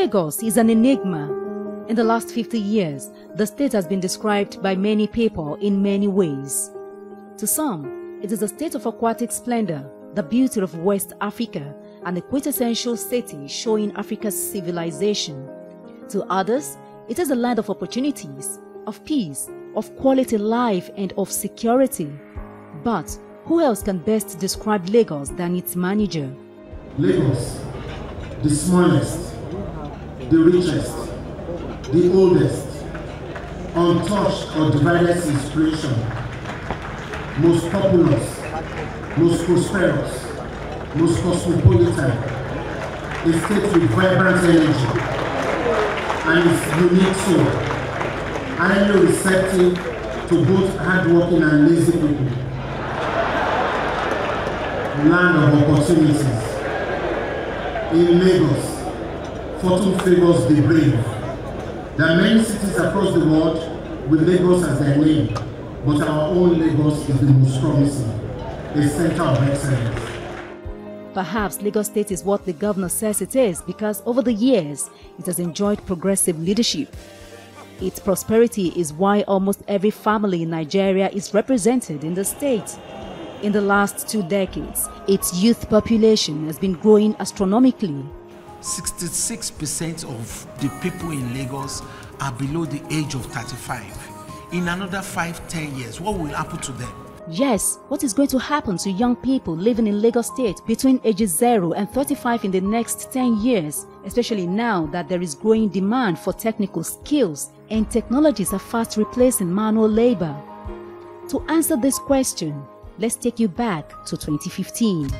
Lagos is an enigma. In the last 50 years, the state has been described by many people in many ways. To some, it is a state of aquatic splendor, the beauty of West Africa, and a quintessential city showing Africa's civilization. To others, it is a land of opportunities, of peace, of quality life, and of security. But who else can best describe Lagos than its manager? Lagos, the smallest, the richest, the oldest, untouched or divided since creation, most populous, most prosperous, most cosmopolitan, a state with vibrant energy, and its unique soul, highly receptive to both hardworking and lazy people. Land of opportunities. In Lagos, fortune favors the brave. There are many cities across the world with Lagos as their name, but our own Lagos is the most promising, a center of excellence. Perhaps Lagos State is what the governor says it is because over the years, it has enjoyed progressive leadership. Its prosperity is why almost every family in Nigeria is represented in the state. In the last 2 decades, its youth population has been growing astronomically. 66% of the people in Lagos are below the age of 35. In another 5-10 years, what will happen to them? Yes, what is going to happen to young people living in Lagos State between ages 0 and 35 in the next 10 years, especially now that there is growing demand for technical skills and technologies are fast replacing manual labor? To answer this question, let's take you back to 2015.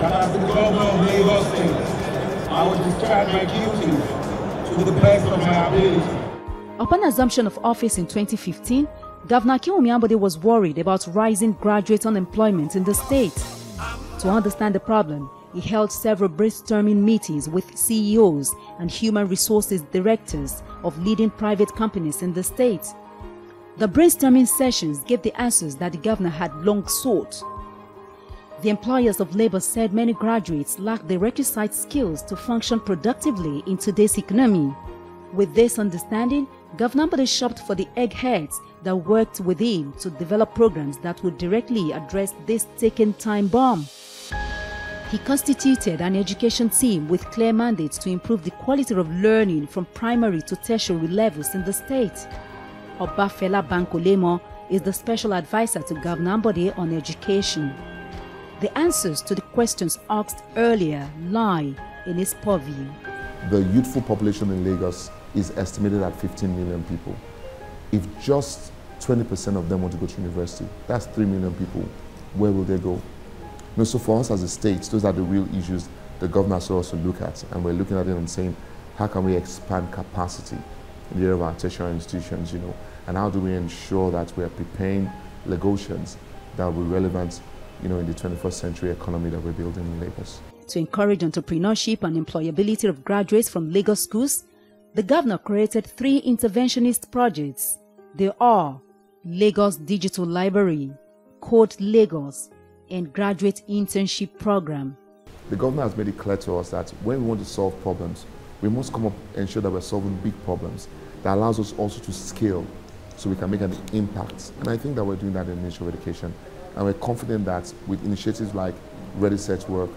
As the governor of Lagos State, I will discharge my duties to the best of my ability. Upon assumption of office in 2015, Governor Akinwumi Ambode was worried about rising graduate unemployment in the state. To understand the problem, he held several brainstorming meetings with CEOs and human resources directors of leading private companies in the state. The brainstorming sessions gave the answers that the governor had long sought. The employers of labor said many graduates lack the requisite skills to function productively in today's economy. With this understanding, Governor Ambode shopped for the eggheads that worked with him to develop programs that would directly address this ticking time bomb. He constituted an education team with clear mandates to improve the quality of learning from primary to tertiary levels in the state. Obafela Bankolemo is the special advisor to Governor Ambode on education. The answers to the questions asked earlier lie in his purview. The youthful population in Lagos is estimated at 15 million people. If just 20% of them want to go to university, that's 3 million people. Where will they go? No, so for us as a state, those are the real issues the governor saw us to look at, and we're looking at it and saying, how can we expand capacity in the area of our tertiary institutions, and how do we ensure that we are preparing Lagosians that will be relevant, in the 21st century economy that we're building in Lagos. To encourage entrepreneurship and employability of graduates from Lagos schools, the governor created 3 interventionist projects. They are Lagos Digital Library, Code Lagos, and Graduate Internship Program. The governor has made it clear to us that when we want to solve problems, we must come up and ensure that we're solving big problems that allows us also to scale so we can make an impact. And I think that we're doing that in the Ministry of Education. And we're confident that with initiatives like Ready, Set, Work,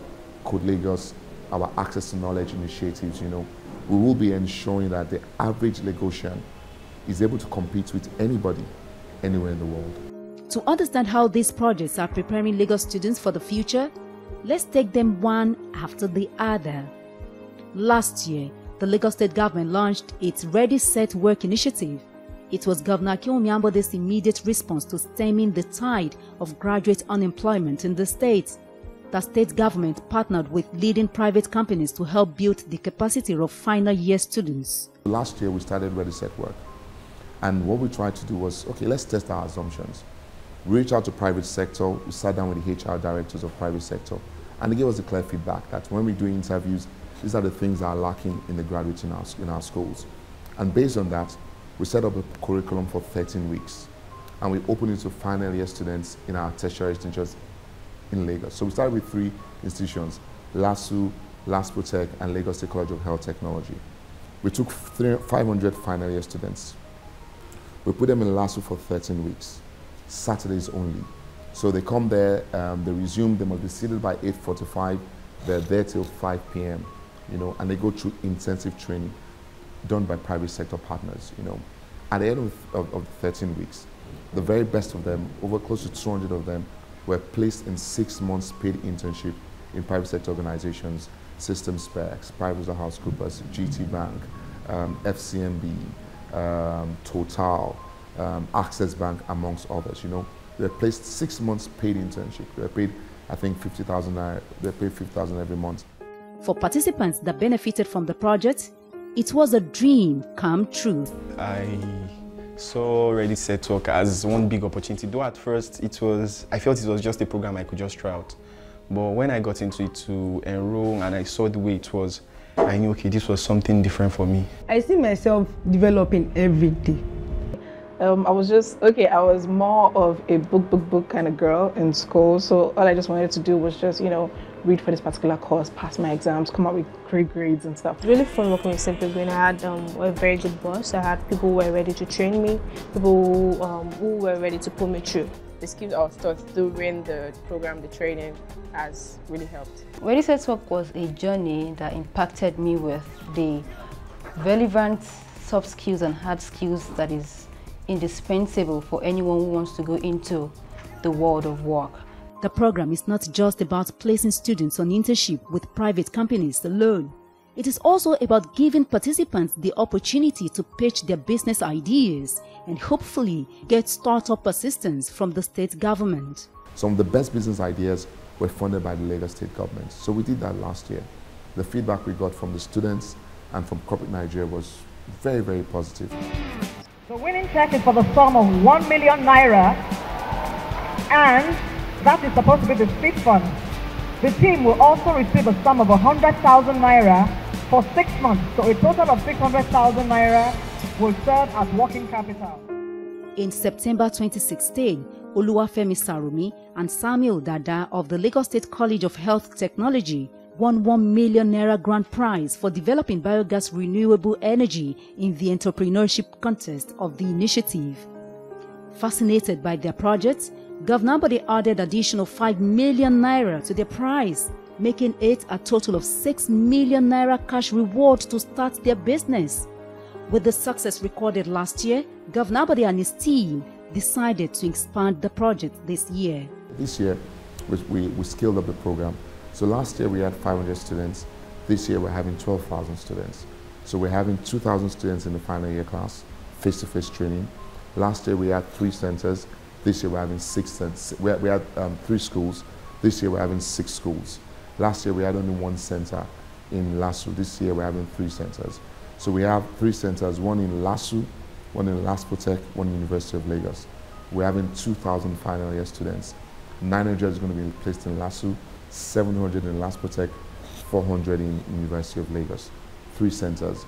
Code Lagos, our Access to Knowledge initiatives, we will be ensuring that the average Lagosian is able to compete with anybody, anywhere in the world. To understand how these projects are preparing Lagos students for the future, let's take them one after the other. Last year, the Lagos State government launched its Ready, Set, Work initiative. It was Governor Akinwumi Ambode's immediate response to stemming the tide of graduate unemployment in the state. The state government partnered with leading private companies to help build the capacity of final year students. Last year, we started Ready, Set, Work. And what we tried to do was, okay, let's test our assumptions. We reached out to private sector, we sat down with the HR directors of private sector, and they gave us the clear feedback that when we do interviews, these are the things that are lacking in the graduates in our schools. And based on that, we set up a curriculum for 13 weeks. and we opened it to final year students in our tertiary institutions in Lagos. So we started with 3 institutions, LASU, LASPOTECH, and Lagos State College of Health Technology. We took 500 final year students. We put them in LASU for 13 weeks, Saturdays only. So they come there, they resume, they must be seated by 8:45, they're there till 5 p.m., you know, and they go through intensive training done by private sector partners, you know. At the end of 13 weeks, the very best of them, over close to 200 of them, were placed in 6 months paid internship in private sector organizations, System Specs, PricewaterhouseCoopers, GT Bank, FCMB, Total, Access Bank, amongst others, you know. They were placed 6 months paid internship. They were paid, I think, 50,000 naira. They paid 50,000 every month. For participants that benefited from the project, it was a dream come true. I saw Ready Set Talk as one big opportunity. Though at first I felt it was just a program I could just try out. But when I got into it to enroll and I saw the way it was, I knew, okay, this was something different for me. I see myself developing every day. I was more of a book kind of girl in school, so all I just wanted to do was just, you know, read for this particular course, pass my exams, come out with great grades and stuff. Really fun working with Simply Green. I had a very good boss. I had people who were ready to train me, people who were ready to pull me through. The skills I was taught during the program, the training, has really helped. Ready Set Talk was a journey that impacted me with the relevant soft skills and hard skills that is indispensable for anyone who wants to go into the world of work. The program is not just about placing students on internship with private companies alone. It is also about giving participants the opportunity to pitch their business ideas and hopefully get startup assistance from the state government. Some of the best business ideas were funded by the Lagos State government. So we did that last year. The feedback we got from the students and from corporate Nigeria was very, very positive. The winning check is for the sum of 1 million naira, and that is supposed to be the seed fund. The team will also receive a sum of 100,000 naira for 6 months, so a total of 600,000 naira will serve as working capital. In September 2016, Oluwafemi Sarumi and Samuel Dada of the Lagos State College of Health Technology won 1 million naira grand prize for developing biogas renewable energy in the entrepreneurship contest of the initiative. Fascinated by their project, Governor Ambode added additional 5 million naira to their prize, making it a total of 6 million naira cash reward to start their business. With the success recorded last year, Governor Ambode and his team decided to expand the project this year. This year, we scaled up the program. So last year we had 500 students. This year we're having 12,000 students. So we're having 2,000 students in the final year class, face-to-face training. Last year we had 3 centers. This year we're having 6 centers. We had 3 schools. This year we're having 6 schools. Last year we had only 1 center in LASU. This year we're having 3 centers. So we have 3 centers, one in LASU, one in LASPOTECH, one in University of Lagos. We're having 2,000 final year students. 900 is going to be placed in LASU, 700 in LASPOTECH, 400 in University of Lagos. 3 centers.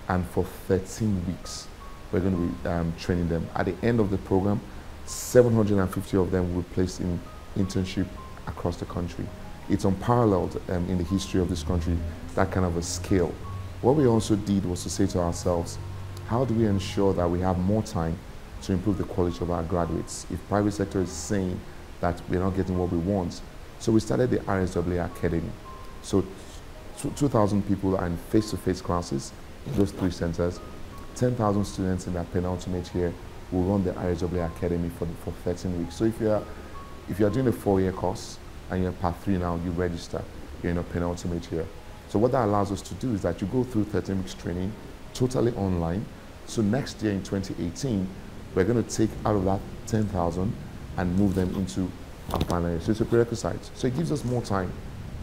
And for 13 weeks, we're going to be training them. At the end of the program, 750 of them will be placed in internship across the country. It's unparalleled in the history of this country, that kind of a scale. What we also did was to say to ourselves, how do we ensure that we have more time to improve the quality of our graduates if private sector is saying that we're not getting what we want? So we started the RSAA Academy. So 2,000 people are in face-to-face classes in those 3 centers. 10,000 students in that penultimate year will run the RSAA Academy for 13 weeks. So if you're doing a 4-year course and you're in part 3 now, you register, you're in a penultimate year. So what that allows us to do is that you go through 13 weeks training, totally online. So next year in 2018, we're going to take out of that 10,000 and move them into our final year. So it's a prerequisite. So it gives us more time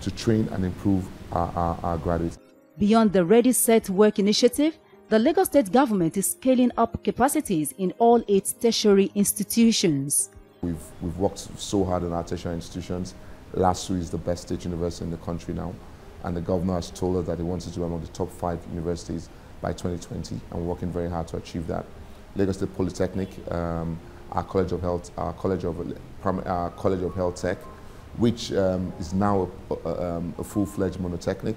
to train and improve our graduates. Beyond the Ready Set Work initiative, the Lagos State government is scaling up capacities in all its tertiary institutions. We've worked so hard in our tertiary institutions. LASU is the best state university in the country now, and the governor has told us that he wants it to be among the top 5 universities by 2020, and we're working very hard to achieve that. Lagos State Polytechnic, our College of Health, our College of Health Tech, which is now a full-fledged monotechnic.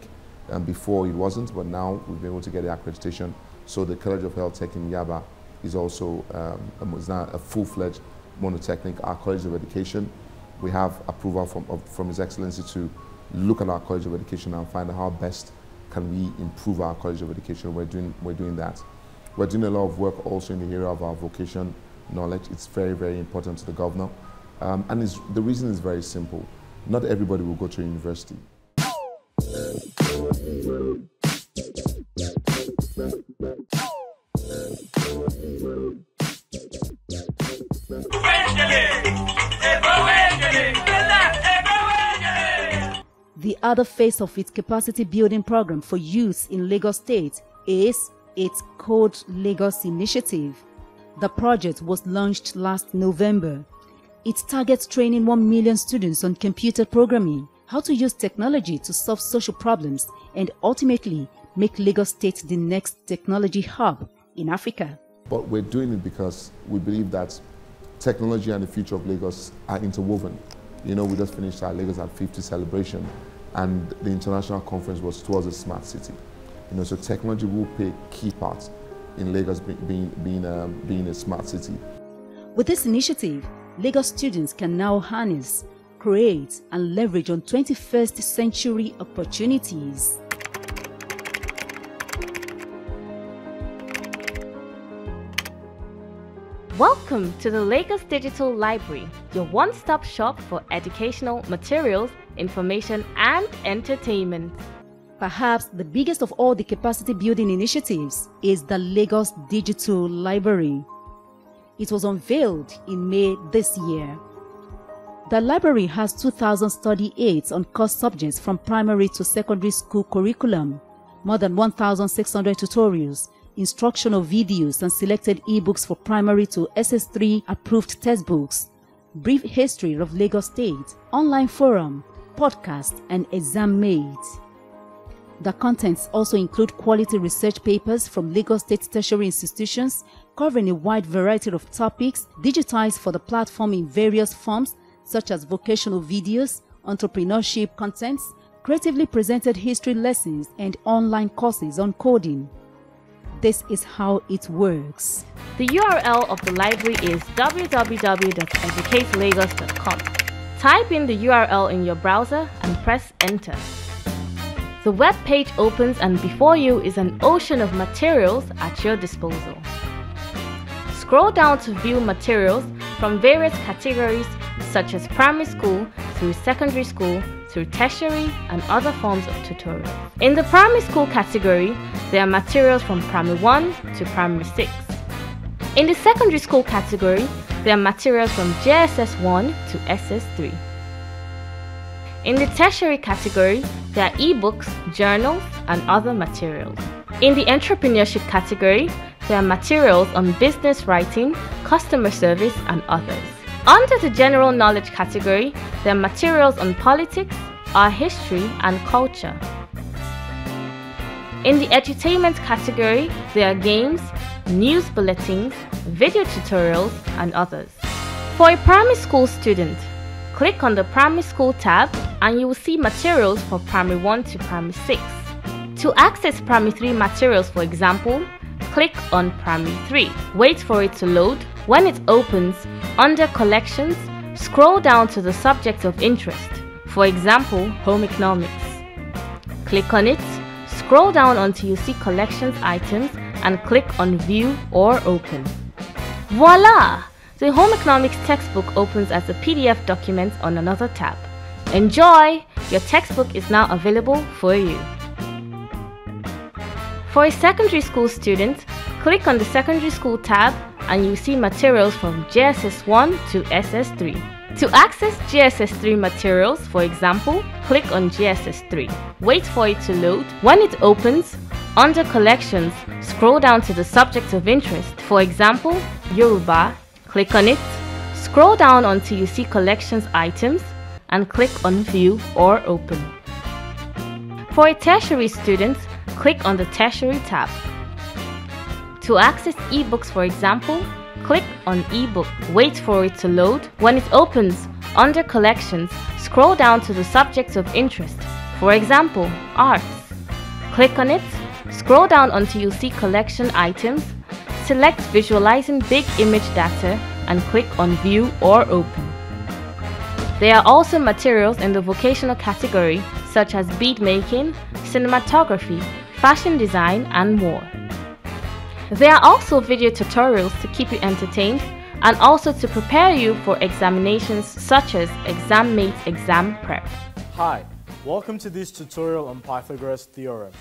Before it wasn't, but now we've been able to get the accreditation. So the College of Health Tech in Yaba is also is now a full-fledged monotechnic. Our College of Education, we have approval from His Excellency to look at our College of Education and find out how best can we improve our College of Education. We're doing that. We're doing a lot of work also in the area of our vocation knowledge. It's very, very important to the governor. And the reason is very simple. Not everybody will go to university. The other phase of its capacity building program for youth in Lagos State is its Code Lagos initiative. The project was launched last November. It targets training 1 million students on computer programming, how to use technology to solve social problems, and ultimately make Lagos State the next technology hub in Africa. But we're doing it because we believe that technology and the future of Lagos are interwoven. You know, we just finished our Lagos at 50 celebration, and the international conference was towards a smart city. You know, so technology will play a key part in Lagos being a smart city. With this initiative, Lagos students can now harness, create, and leverage on 21st century opportunities. Welcome to the Lagos Digital Library, your one-stop shop for educational materials, information, and entertainment. Perhaps the biggest of all the capacity building initiatives is the Lagos Digital Library. It was unveiled in May this year. The library has 2,000 study aids on course subjects from primary to secondary school curriculum, more than 1,600 tutorials, instructional videos and selected ebooks for primary to SS3 approved textbooks, brief history of Lagos State, online forum, podcast, and exam mates. The contents also include quality research papers from Lagos State tertiary institutions covering a wide variety of topics, digitized for the platform in various forms such as vocational videos, entrepreneurship contents, creatively presented history lessons, and online courses on coding. This is how it works. The URL of the library is www.educatelagos.com. Type in the URL in your browser and press enter. The web page opens and before you is an ocean of materials at your disposal. Scroll down to view materials from various categories such as primary school through secondary school through tertiary and other forms of tutorials. In the primary school category, there are materials from primary 1 to primary 6. In the secondary school category, there are materials from JSS 1 to SS3. In the tertiary category, there are ebooks, journals, and other materials. In the entrepreneurship category, there are materials on business writing, customer service, and others. Under the general knowledge category, there are materials on politics, our history, and culture. In the edutainment category, there are games, news bulletins, video tutorials, and others. For a primary school student, click on the primary school tab and you will see materials for primary 1 to primary 6. To access primary 3 materials, for example, click on primary 3. Wait for it to load. When it opens, under collections, scroll down to the subject of interest, for example, home economics. Click on it, scroll down until you see collections items and click on view or open. Voila! The home economics textbook opens as a PDF document on another tab. Enjoy! Your textbook is now available for you. For a secondary school student, click on the secondary school tab and you see materials from JSS 1 to SS3. To access JSS 3 materials, for example, click on JSS 3. Wait for it to load. When it opens, under collections, scroll down to the subject of interest, for example, Yoruba. Click on it, scroll down until you see collections items and click on view or open. For a tertiary student, click on the tertiary tab. To access ebooks, for example, click on ebook. Wait for it to load. When it opens, under collections, scroll down to the subjects of interest. For example, arts. Click on it, scroll down until you see collection items, select visualizing big image data and click on view or open. There are also materials in the vocational category such as bead making, cinematography, fashion design and more. There are also video tutorials to keep you entertained and also to prepare you for examinations such as ExamMate Exam Prep. Hi, welcome to this tutorial on Pythagoras' theorem.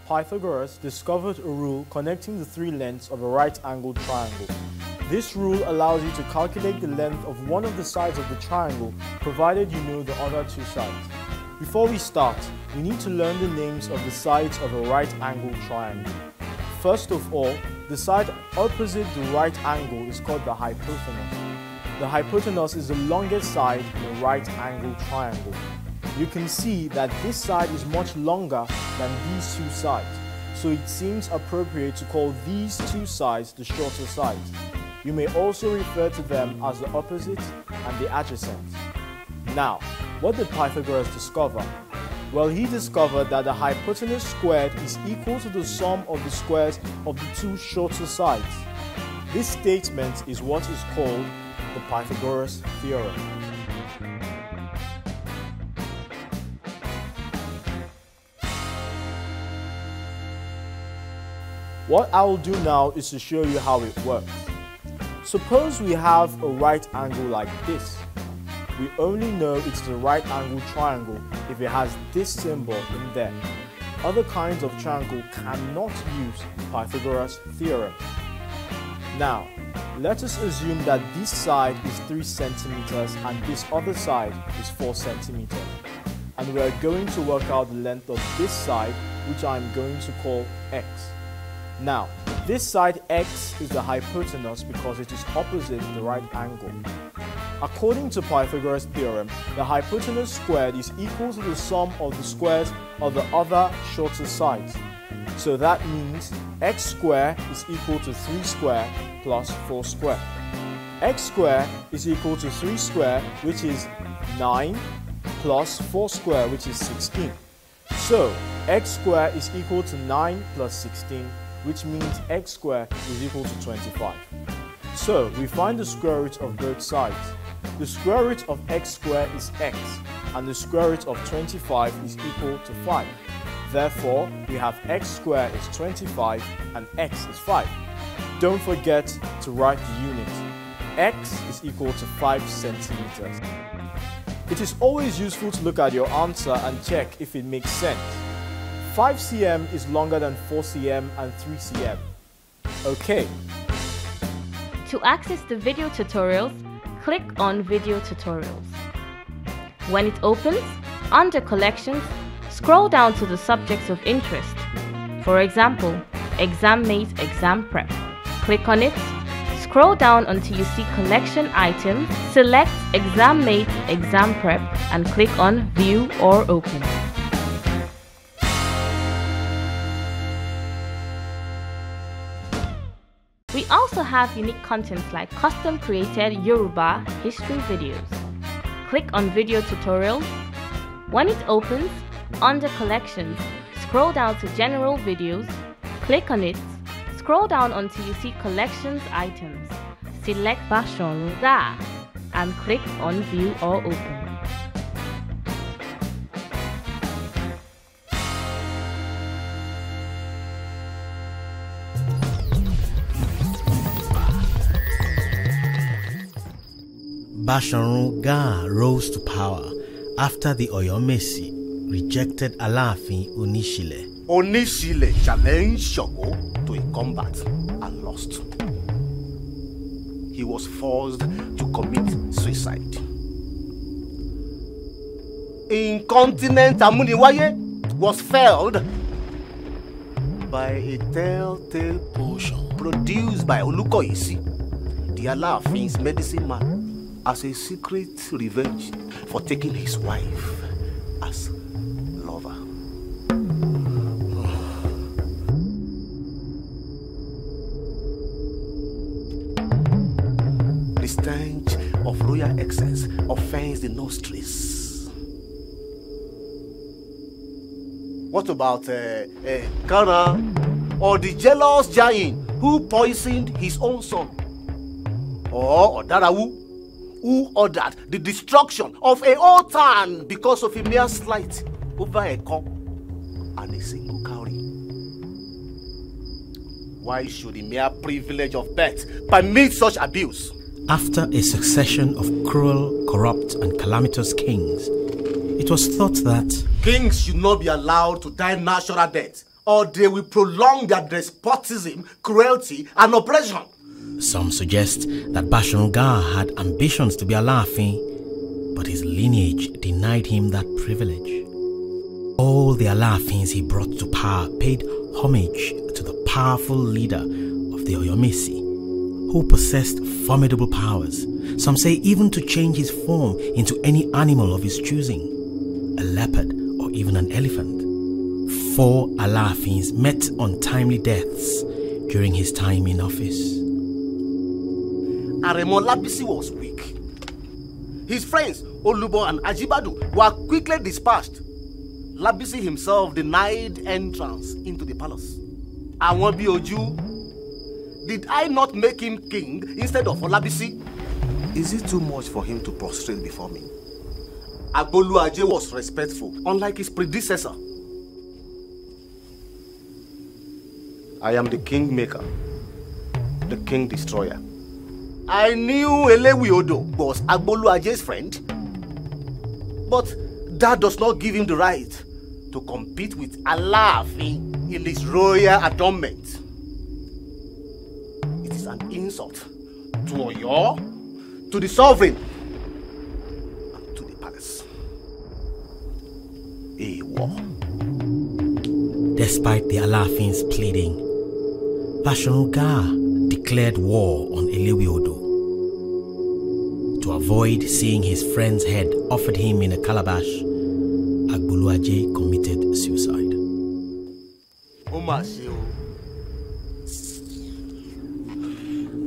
Pythagoras discovered a rule connecting the three lengths of a right-angled triangle. This rule allows you to calculate the length of one of the sides of the triangle provided you know the other two sides. Before we start, we need to learn the names of the sides of a right-angled triangle. First of all, the side opposite the right angle is called the hypotenuse. The hypotenuse is the longest side in a right-angled triangle. You can see that this side is much longer than these two sides, so it seems appropriate to call these two sides the shorter sides. You may also refer to them as the opposite and the adjacent. Now, what did Pythagoras discover? Well, he discovered that the hypotenuse squared is equal to the sum of the squares of the two shorter sides. This statement is what is called the Pythagoras theorem. What I will do now is to show you how it works. Suppose we have a right angle like this. We only know it's the right angle triangle if it has this symbol in there. Other kinds of triangle cannot use Pythagoras' theorem. Now, let us assume that this side is 3 centimeters and this other side is 4 centimeters. And we are going to work out the length of this side, which I am going to call x. Now, this side x is the hypotenuse because it is opposite the right angle. According to Pythagoras' theorem, the hypotenuse squared is equal to the sum of the squares of the other shorter sides. So that means x squared is equal to 3 squared plus 4 squared. X squared is equal to 3 squared, which is 9, plus 4 squared, which is 16. So x squared is equal to 9 plus 16, which means x squared is equal to 25. So we find the square root of both sides. The square root of x squared is x, and the square root of 25 is equal to 5. Therefore, we have x squared is 25 and x is 5. Don't forget to write the unit. X is equal to 5 centimeters. It is always useful to look at your answer and check if it makes sense. 5 cm is longer than 4 cm and 3 cm. Okay. To access the video tutorials, click on Video Tutorials. When it opens, under Collections, scroll down to the subjects of interest. For example, ExamMate Exam Prep. Click on it, scroll down until you see Collection Items, select ExamMate Exam Prep and click on View or Open. We also have unique contents like custom created Yoruba history videos. Click on Video Tutorials. When it opens, under Collections, scroll down to General Videos, click on it, scroll down until you see Collections Items, select Bashorunga and click on View or Open. Bashorun Gaa rose to power after the Oyomesi rejected Aláàfin Oníṣílẹ̀. Oníṣílẹ̀ challenged Ṣàngó to a combat and lost. He was forced to commit suicide. Incontinent Amúniwáyé was felled by a telltale potion produced by Olúkọ̀yísí, the Aláàfin's medicine man, as a secret revenge for taking his wife as lover. the stench of royal excess offends the nostrils. What about Kana or the jealous giant who poisoned his own son? Or Odarawu, who ordered the destruction of a whole town because of a mere slight over a cup and a single cowrie? Why should the mere privilege of birth permit such abuse? After a succession of cruel, corrupt, and calamitous kings, it was thought that kings should not be allowed to die natural death, or they will prolong their despotism, cruelty, and oppression. Some suggest that Bashorun had ambitions to be Alaafin, but his lineage denied him that privilege. All the Alaafins he brought to power paid homage to the powerful leader of the Oyomesi, who possessed formidable powers, some say even to change his form into any animal of his choosing, a leopard or even an elephant. 4 Alaafins met untimely deaths during his time in office. Aremo Labisi was weak. His friends, Olubo and Ajibadu, were quickly dispatched. Labisi himself denied entrance into the palace. Awonbi Oju, did I not make him king instead of Olabisi? Is it too much for him to prostrate before me? Agboluaje was respectful, unlike his predecessor. I am the king maker, the king destroyer. I knew Elewi Odo was Agboluaje's friend, but that does not give him the right to compete with Alaafin in his royal adornment. It is an insult to Oyo, to the sovereign, and to the palace. A war. Despite the Alaafin's pleading, Bashorun declared war on Elewi Odo. To avoid seeing his friend's head offered him in a calabash, Agboluaje committed suicide.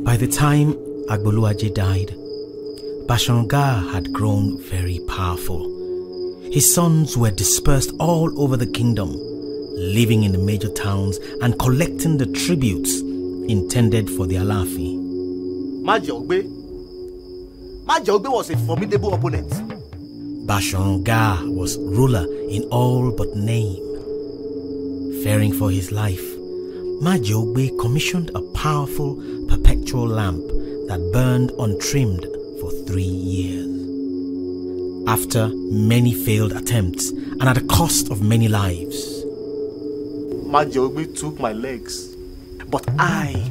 By the time Agboluaje died, Bashorun had grown very powerful. His sons were dispersed all over the kingdom, living in the major towns and collecting the tributes intended for the Alaafin. Majaogbe was a formidable opponent. Bashorun was ruler in all but name. Fearing for his life, Majaogbe commissioned a powerful perpetual lamp that burned untrimmed for 3 years. After many failed attempts and at the cost of many lives, Majaogbe took my legs, but I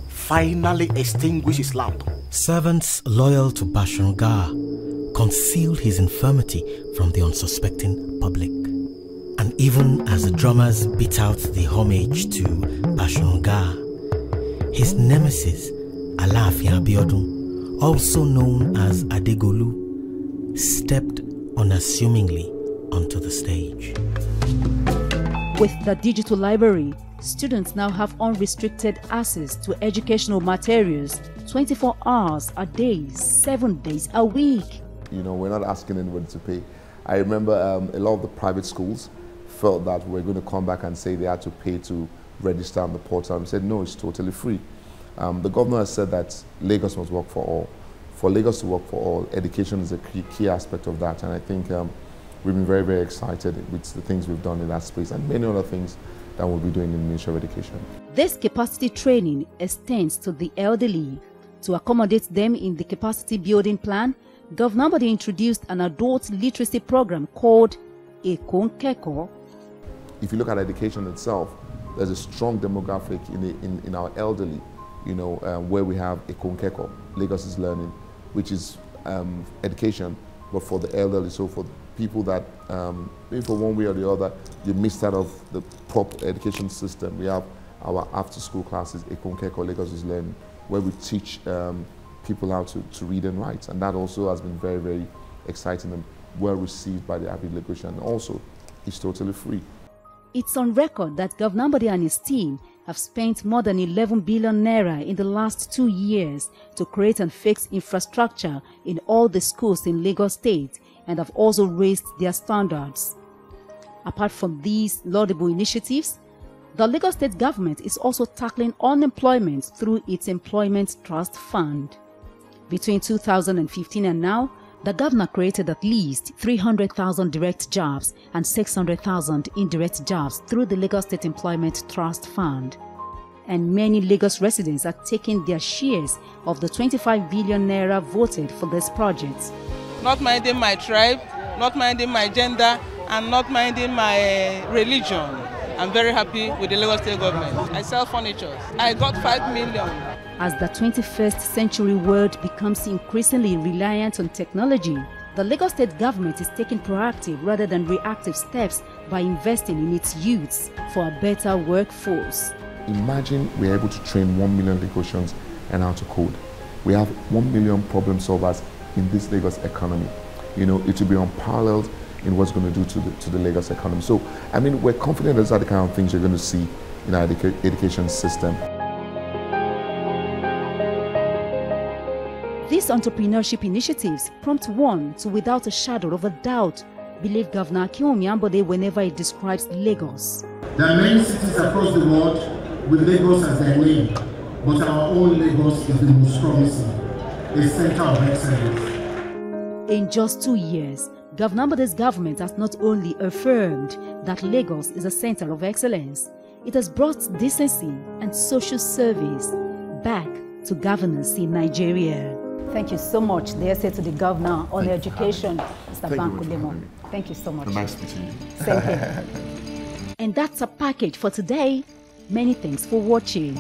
finally extinguished his lamp. Servants loyal to Bashorun concealed his infirmity from the unsuspecting public. And even as the drummers beat out the homage to Bashorun, his nemesis, Alaafin Abiodun, also known as Adegolu, stepped unassumingly onto the stage. With the digital library, students now have unrestricted access to educational materials 24 hours a day, 7 days a week. You know, we're not asking anybody to pay. I remember a lot of the private schools felt that we're going to come back and say they had to pay to register on the portal. And we said, no, it's totally free. The governor has said that Lagos must work for all. For Lagos to work for all, education is a key aspect of that. And I think we've been very, very excited with the things we've done in that space and many other things that we'll be doing in the Ministry of Education. This capacity training extends to the elderly. To accommodate them in the capacity building plan, Governor Ambode introduced an adult literacy program called Ekun Keko. If you look at education itself, there's a strong demographic in our elderly, you know, where we have Ekun Keko, Lagos is Learning, which is education, but for the elderly. So for people that, maybe for one way or the other, you missed out of the proper education system, we have our after-school classes, Ekun Keko, Lagos is Learning, where we teach people how to read and write. And that also has been very, very exciting and well received by the avid Lagosian. And also, it's totally free. It's on record that Governor Ambode and his team have spent more than 11 billion naira in the last 2 years to create and fix infrastructure in all the schools in Lagos State and have also raised their standards. Apart from these laudable initiatives, the Lagos State government is also tackling unemployment through its Employment Trust Fund. Between 2015 and now, the governor created at least 300,000 direct jobs and 600,000 indirect jobs through the Lagos State Employment Trust Fund. And many Lagos residents are taking their shares of the 25 billion naira voted for this project. Not minding my tribe, not minding my gender, and not minding my religion. I'm very happy with the Lagos State government. I sell furniture. I got 5 million. As the 21st century world becomes increasingly reliant on technology, the Lagos State government is taking proactive rather than reactive steps by investing in its youths for a better workforce. Imagine we're able to train 1 million Lagosians and how to code. We have 1 million problem solvers in this Lagos economy. You know, it will be unparalleled in what's going to do to the Lagos economy. So, I mean, we're confident those are the kind of things you're going to see in our education system. These entrepreneurship initiatives prompt one to, without a shadow of a doubt, believe Governor Akinwumi Ambode whenever he describes Lagos. There are many cities across the world with Lagos as their name, but our own Lagos is the most promising, a center of excellence. In just 2 years, Governor Ambode's government has not only affirmed that Lagos is a center of excellence, it has brought decency and social service back to governance in Nigeria. Thank you so much, the essay to the governor on education, Mr. Banku Lemon. Thank you so much. Nice meeting you. Same here. And that's a package for today. Many thanks for watching.